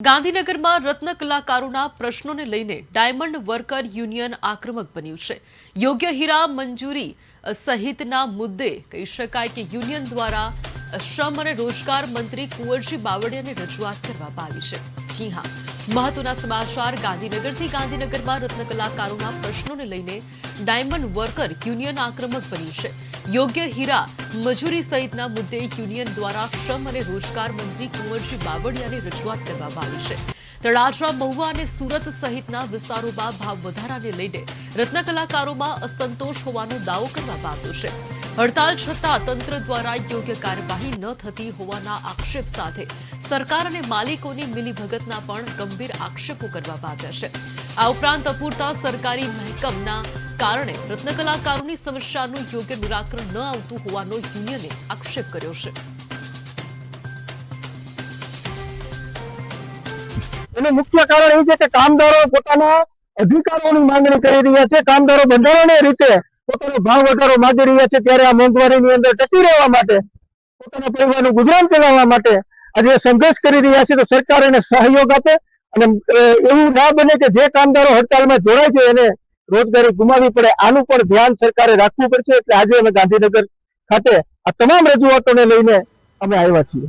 ગાંધીનગરમાં રત્ન કલાકારોના પ્રશ્નોને લઈને ડાયમંડ વર્કર યુનિયન આક્રમક બન્યું છે। યોગ્ય હીરા મંજૂરી સહિતના મુદ્દે કહી શકાય કે યુનિયન દ્વારા શ્રમ અને રોજગાર મંત્રી કુંવરજી બાવળિયાને રજૂઆત કરવામાં આવી છે। જી હા, મહત્વના સમાચાર ગાંધીનગરથી। ગાંધીનગરમાં રત્ન કલાકારોના પ્રશ્નોને લઈને ડાયમંડ વર્કર યુનિયન આક્રમક બન્યું છે। યોગ્ય હીરા મજૂરી સહિતના મુદ્દે યુનિયન દ્વારા શ્રમ અને રોજગાર મંત્રી કુંવરજી બાવળિયાને રજૂઆત કરવામાં આવી છે। તળાજા, મહુવા અને સુરત સહિતના વિસ્તારોમાં ભાવ વધારાને લઈને રત્ન કલાકારોમાં અસંતોષ હોવાનો દાવો કરવામાં આવ્યો છે। હડતાલ છતાં તંત્ર દ્વારા યોગ્ય કાર્યવાહી ન થતી હોવાના આક્ષેપ સાથે સરકાર અને માલિકોની મિલીભગતના પણ ગંભીર આક્ષેપો કરવામાં આવ્યા છે। આ ઉપરાંત અપૂરતા સરકારી મહેકમના કારણે રત્ન કલાકારોની સમસ્યાનું યોગ્ય નિરાકરણ ન આવતું હોવાનો યુનિયને આક્ષેપ કર્યો છે। એનું મુખ્ય કારણ એ છે કે કામદારો પોતાના અધિકારોની માંગણી કરી રહ્યા છે। કામદારો બંધારણીય રીતે પોતાનો ભાવ વધારો માંગી રહ્યા છે, ત્યારે આ મોંઘવારીની અંદર ટકી રહેવા માટે, પોતાના પરિવારનું ગુજરાન ચલાવવા માટે આજે સંઘર્ષ કરી રહ્યા છે। તો સરકાર એને સહયોગ આપે અને એવું ના બને કે જે કામદારો હડતાલમાં જોડાય છે એને રોજગારી ગુમાવવી પડે। આનું પણ ધ્યાન સરકારે રાખવું પડશે। એટલે આજે અમે ગાંધીનગર ખાતે આ તમામ રજૂઆતોને લઈને અમે આવ્યા છીએ।